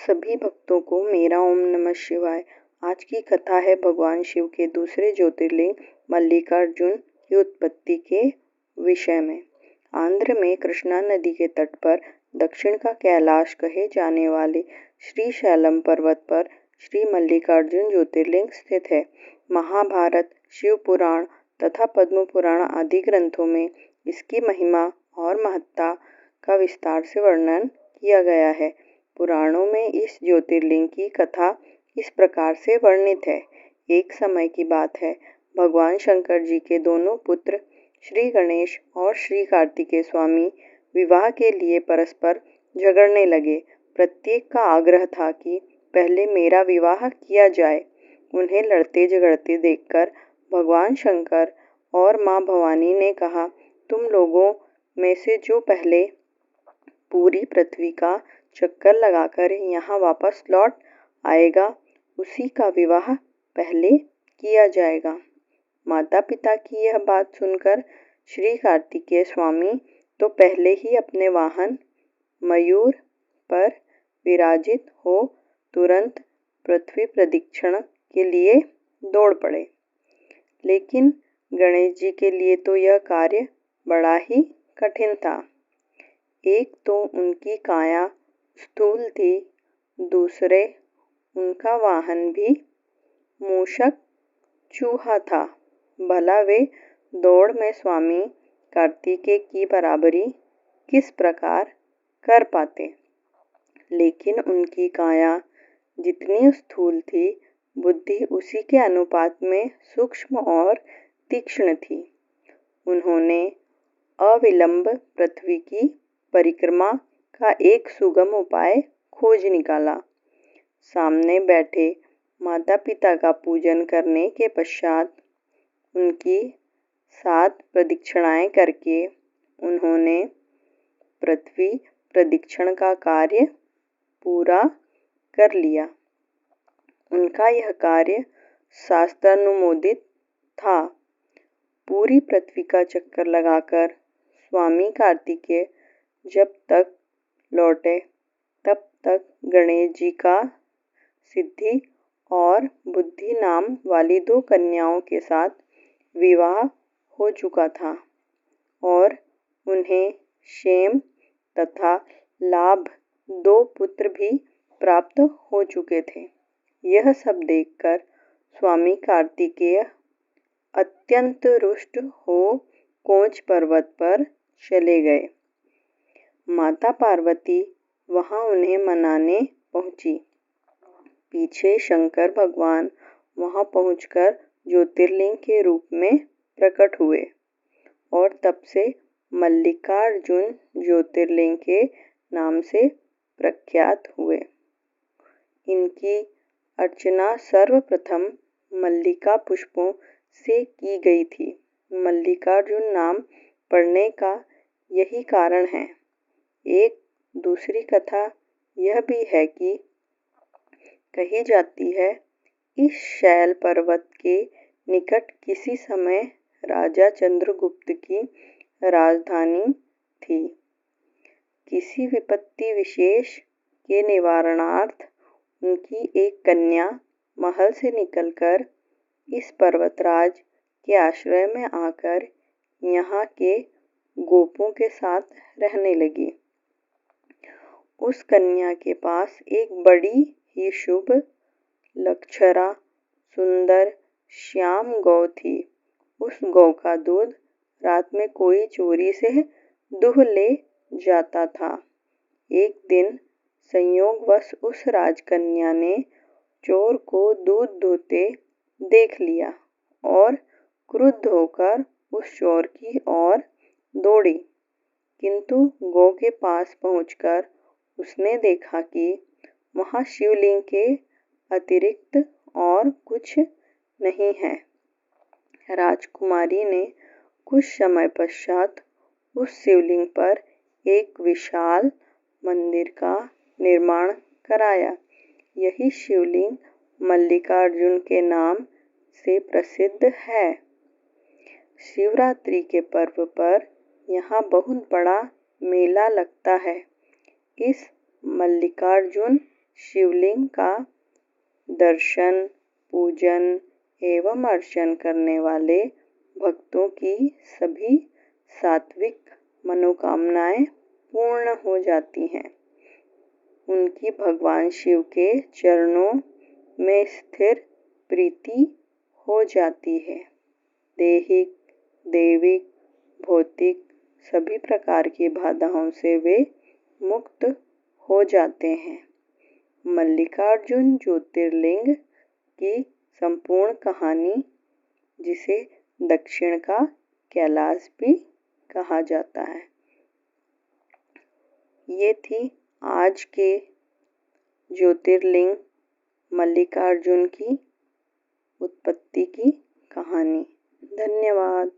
सभी भक्तों को मेरा ओम नमः शिवाय। आज की कथा है भगवान शिव के दूसरे ज्योतिर्लिंग मल्लिकार्जुन की उत्पत्ति के विषय में। आंध्र में कृष्णा नदी के तट पर दक्षिण का कैलाश कहे जाने वाले श्री शैलम पर्वत पर श्री मल्लिकार्जुन ज्योतिर्लिंग स्थित है। महाभारत, शिव पुराण तथा पद्म पुराण आदि ग्रंथों में इसकी महिमा और महत्ता का विस्तार से वर्णन किया गया है। पुराणों में इस ज्योतिर्लिंग की कथा इस प्रकार से वर्णित है। एक समय की बात है, भगवान शंकर जी के दोनों पुत्र श्री गणेश और श्री कार्तिकेय स्वामी विवाह के लिए परस्पर झगड़ने लगे। प्रत्येक का आग्रह था कि पहले मेरा विवाह किया जाए। उन्हें लड़ते झगड़ते देखकर भगवान शंकर और माँ भवानी ने कहा, तुम लोगों में से जो पहले पूरी पृथ्वी का चक्कर लगाकर यहाँ वापस लौट आएगा, उसी का विवाह पहले किया जाएगा। माता पिता की यह बात सुनकर श्री कार्तिकेय स्वामी तो पहले ही अपने वाहन मयूर पर विराजित हो तुरंत पृथ्वी प्रदक्षिण के लिए दौड़ पड़े। लेकिन गणेश जी के लिए तो यह कार्य बड़ा ही कठिन था। एक तो उनकी काया स्थूल थी, दूसरे उनका वाहन भी मूषक चूहा था। भला वे दौड़ में स्वामी कार्तिकेय की बराबरी किस प्रकार कर पाते। लेकिन उनकी काया जितनी स्थूल थी, बुद्धि उसी के अनुपात में सूक्ष्म और तीक्ष्ण थी। उन्होंने अविलंब पृथ्वी की परिक्रमा का एक सुगम उपाय खोज निकाला। सामने बैठे माता पिता का पूजन करने के पश्चात उनकी 7 प्रदक्षिणाएं करके उन्होंने पृथ्वी प्रदक्षिण का कार्य पूरा कर लिया। उनका यह कार्य शास्त्रानुमोदित था। पूरी पृथ्वी का चक्कर लगाकर स्वामी कार्तिकेय जब तक लौटे, तब तक गणेश जी का सिद्धि और बुद्धि नाम वाली 2 कन्याओं के साथ विवाह हो चुका था और उन्हें क्षेम तथा लाभ 2 पुत्र भी प्राप्त हो चुके थे। यह सब देखकर स्वामी कार्तिकेय अत्यंत रुष्ट हो कोच पर्वत पर चले गए। माता पार्वती वहां उन्हें मनाने पहुंची। पीछे शंकर भगवान वहां पहुंचकर ज्योतिर्लिंग के रूप में प्रकट हुए और तब से मल्लिकार्जुन ज्योतिर्लिंग के नाम से प्रख्यात हुए। इनकी अर्चना सर्वप्रथम मल्लिका पुष्पों से की गई थी। मल्लिकार्जुन नाम पड़ने का यही कारण है। एक दूसरी कथा यह भी है कि कही जाती है, इस शैल पर्वत के निकट किसी समय राजा चंद्रगुप्त की राजधानी थी। किसी विपत्ति विशेष के निवारणार्थ उनकी एक कन्या महल से निकलकर इस पर्वतराज के आश्रय में आकर यहाँ के गोपों के साथ रहने लगी। उस कन्या के पास एक बड़ी ही शुभ लक्षणा सुंदर श्याम गौ थी। उस गौ का दूध रात में कोई चोरी से दूह ले जाता था। एक दिन संयोगवश उस राजकन्या ने चोर को दूध दूहते देख लिया और क्रुद्ध होकर उस चोर की ओर दौड़ी। किंतु गौ के पास पहुंचकर उसने देखा कि वहां शिवलिंग के अतिरिक्त और कुछ नहीं है। राजकुमारी ने कुछ समय पश्चात उस शिवलिंग पर एक विशाल मंदिर का निर्माण कराया। यही शिवलिंग मल्लिकार्जुन के नाम से प्रसिद्ध है। शिवरात्रि के पर्व पर यहाँ बहुत बड़ा मेला लगता है। इस मल्लिकार्जुन शिवलिंग का दर्शन, पूजन एवं अर्चन करने वाले भक्तों की सभी सात्विक मनोकामनाएं पूर्ण हो जाती हैं। उनकी भगवान शिव के चरणों में स्थिर प्रीति हो जाती है। दैहिक, दैविक, भौतिक सभी प्रकार की बाधाओं से वे मुक्त हो जाते हैं। मल्लिकार्जुन ज्योतिर्लिंग की संपूर्ण कहानी, जिसे दक्षिण का कैलाश भी कहा जाता है। ये थी आज के ज्योतिर्लिंग मल्लिकार्जुन की उत्पत्ति की कहानी। धन्यवाद।